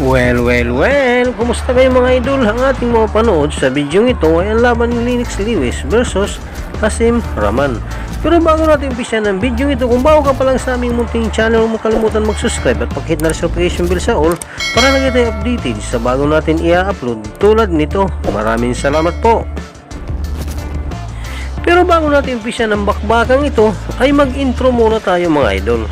Well, kumusta kayo mga idol? Ang ating mga panood sa video ito ay ang laban ni LENNOX LIWES versus Hasim Rahman. Pero bago natin umpisa ng video ito, kung bago ka pa lang sa aming munting channel, huwag kalimutan mag-subscribe at pag-hit na notification bell sa all para lagi tayo updated sa bago natin i-upload tulad nito. Maraming salamat po! Pero bago natin umpisa ng bakbakang ito, ay mag-intro muna tayo mga idol.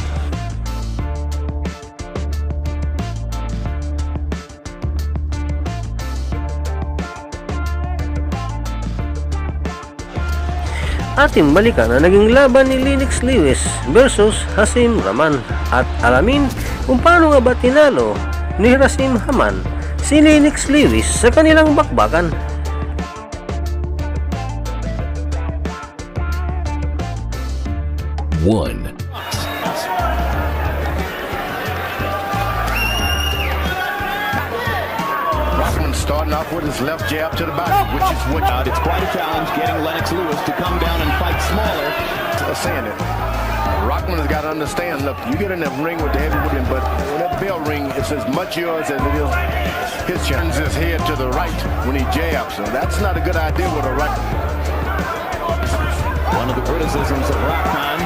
Ating balikan na naging laban ni LENNOX LIWES versus Hasim Rahman at alamin kung paano nga ba tinalo ni Hasim Rahman si LENNOX LIWES sa kanilang bakbakan. Starting off with his left jab to the body, which is what it's quite a challenge getting LENNOX LIWES to come down and fight smaller. Saying it. Rahman has got to understand, look, you get in that ring with the heavyweight, but when that bell ring, it's as much yours as it is his. Turns his head to the right when he jabs, so that's not a good idea with a right. One of the criticisms of Rahman,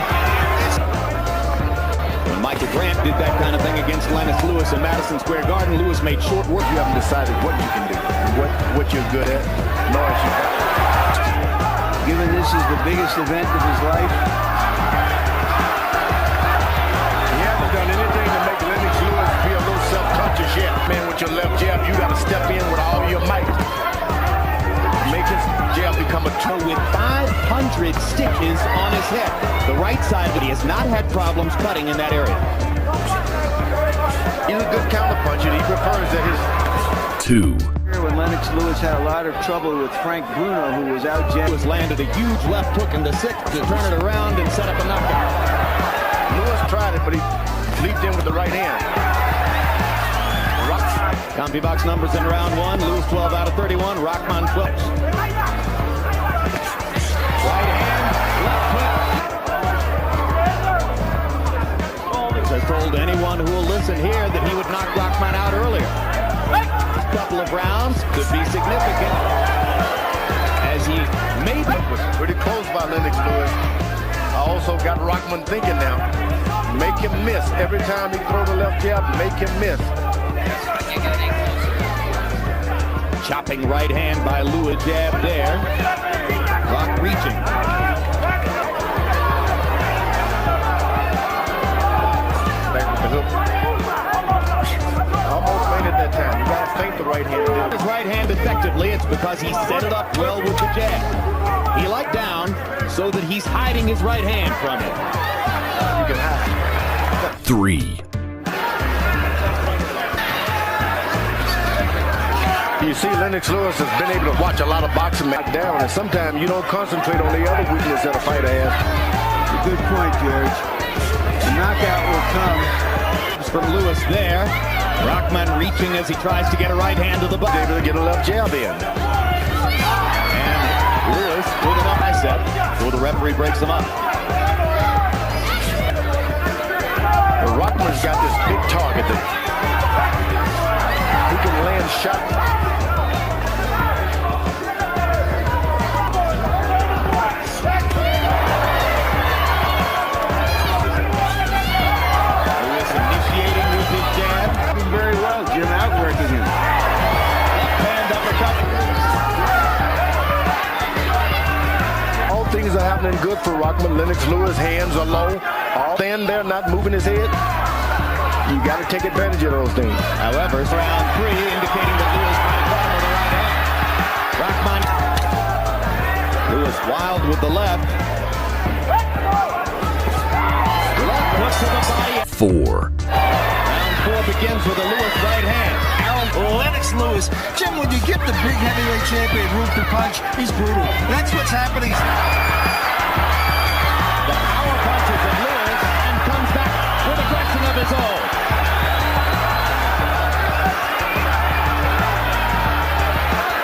when Michael Grant did that kind of thing against LENNOX LIWES in Madison Square Garden, Lewis made short work. You haven't decided what you can do, what you're good at, nor is you. Given this is the biggest event of his life, he hasn't done anything to make LENNOX LIWES be a little self-conscious yet. Man, with your left jab, you got to step in with all your might. Make his jab become a toe with 500 stitches on his head. The right side, but he has not had problems cutting in that area. He's a good counterpuncher. He prefers that his... When LENNOX LIWES had a lot of trouble with Frank Bruno, who was out jabbing. Lewis landed a huge left hook in the sixth to turn it around and set up a knockout. Lewis tried it, but he leaped in with the right hand. Comfy box numbers in round one. Lewis 12 out of 31. Rahman 12. Right hand, left hook. I told anyone who will listen here that he would knock Rahman out earlier. A couple of rounds could be significant, as he maybe was pretty close by LENNOX LIWES. I also got Rahman thinking now. Make him miss every time he throw the left jab. Make him miss. Chopping right hand by Lewis, jab there. Rock reaching. Back with the hook. Almost fainted that time. You gotta feint the right hand. His right hand effectively. It's because he set it up well with the jab. He let down so that he's hiding his right hand from him. You can hide. 3. You see, LENNOX LIWES has been able to watch a lot of boxing back down, and sometimes you don't concentrate on the other weakness that a fighter has. a good point, George. The knockout will come. From Lewis there. Rahman reaching as he tries to get a right hand to the butt. Able to get a left jab in. And Lewis with an bicep before the referee breaks him up. Rahman's got this big target that he can land shots. Very well, Jim, outworking him. Left hand uppercut. All things are happening good for Rahman. LENNOX LIWES' hands are low. All stand there, not moving his head. You got to take advantage of those things. However, round three indicating that Lewis might have with the right hand. Rahman. Lewis wild with the left. Left hook to the body. 4. Four begins with a Lewis right hand. LENNOX LIWES. Jim, when you give the big heavyweight champion room to punch, he's brutal. That's what's happening. The power punches of Lewis and comes back with aggression of his own.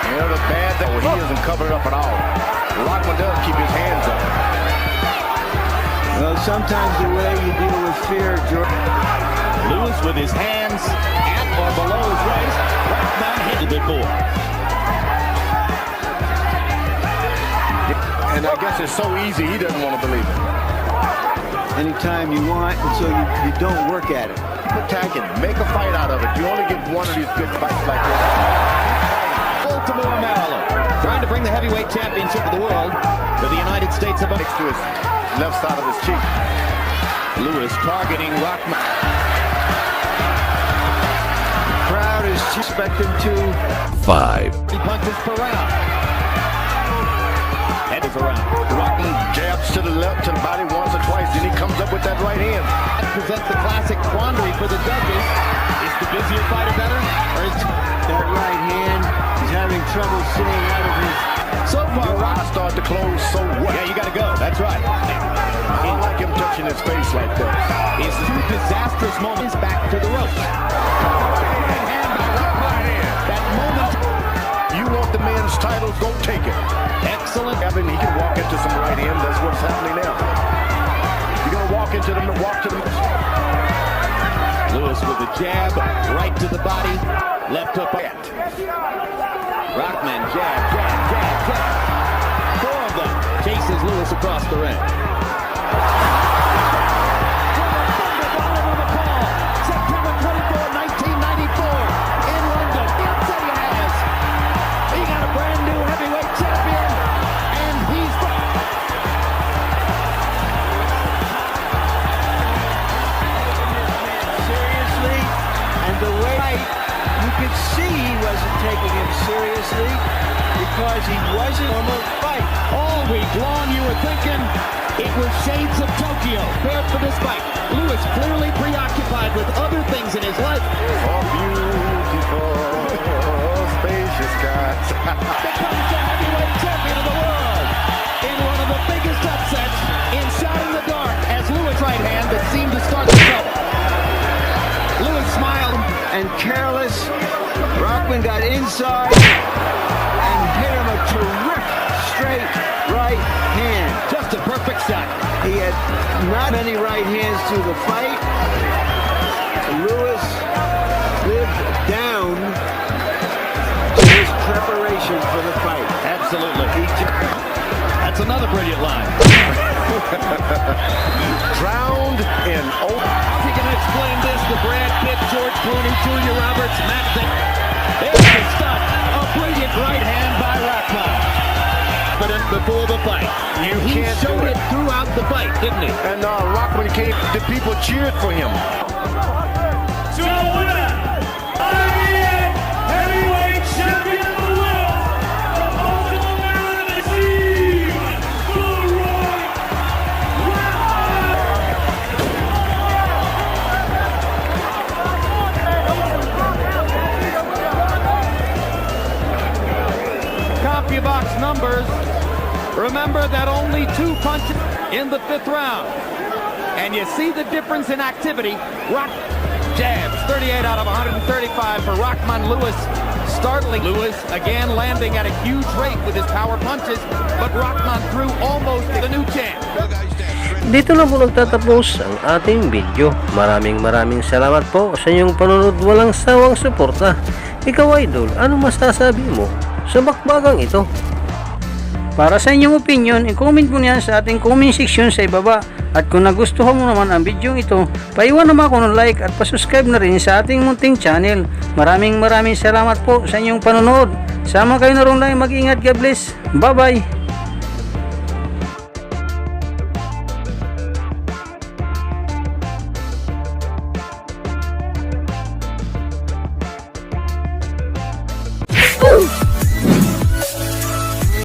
You know, the bad thing, he isn't covered up at all. Rahman does keep his hands up. Well, sometimes the way you deal with fear, George. Lewis with his hands at or below his leg. is so easy, he doesn't want to believe it. Anytime you want, and so you don't work at it. Attack it, make a fight out of it. You only get one of these good fights like this. Baltimore, Maryland, trying to bring the heavyweight championship of the world to the United States of Next to his left side of his cheek. Lewis targeting Rahman. Crowd is expecting to 5. He punches per round. Head is around. Rahman jabs to the left, to the body once or twice, then he comes up with that right hand. That presents the classic quandary for the judges. Is the busier fighter better, or is that right hand. He's having trouble staying out of his. so far Your eyes start to close, so what? Yeah, you got to go. That's right. I don't like him touching his face like that. His two disastrous moments back to the ropes. That moment, You want the man's title, go take it. excellent. Evan, he can walk into some right hand. That's what's happening now. You're going to walk into them, walk to them. Lewis with a jab, right to the body, left hook. Rahman jab, jab, jab, jab. 4 of them chases Lewis across the ring. September 24, 1994, in London. Yes, he has. He got a brand new heavyweight champion, and he's Seriously, and the way you could see he wasn't taking him seriously because he wasn't on the fight. all week long. You were thinking it was shades of Tokyo. Prepared for this fight. Lewis clearly preoccupied with other things in his life. Oh, beautiful, spacious skies. Becomes the heavyweight champion of the world in one of the biggest upsets in shot in the dark as Lewis' right hand that seemed to start the trouble. Lewis smiled. And careless, Rahman got inside and hit him a terrific straight right hand. Just a perfect shot. He had not many right hands through the fight. Lewis lived down to his preparation for the fight. Absolutely. That's another brilliant line. Drowned in old. How's he going to explain this to Brad Pitt, George Clooney, Julia Roberts, Matt Damon? There's the stuff. A brilliant right hand by Rahman. But before the fight, he can't do showed it. it throughout the fight, didn't he? And Rahman came, the people cheered for him. To a winner, IBF Heavyweight Champion of the World, the Baltimore, Maryland team, Leroy CompuBox numbers. Remember that only 2 punches in the 5th round. And you see the difference in activity. Jabs, 38 out of 135 for Rahman. Lewis startling. Lewis again landing at a huge rate with his power punches, but Rahman threw almost the new champ. Dito na po nagtatapos ang ating video. Maraming salamat po sa inyong panonood. Walang sawang suporta. Ikaw, idol, ano masasabi mo sa bakbagang ito? Para sa inyong opinion, i-comment mo niyan sa ating comment section sa ibaba. At kung nagustuhan mo naman ang video ito, paiwan naman ako ng like at pasubscribe na rin sa ating munting channel. Maraming salamat po sa inyong panonood. Sama kayo na rin lang, mag-ingat. God bless. Bye bye.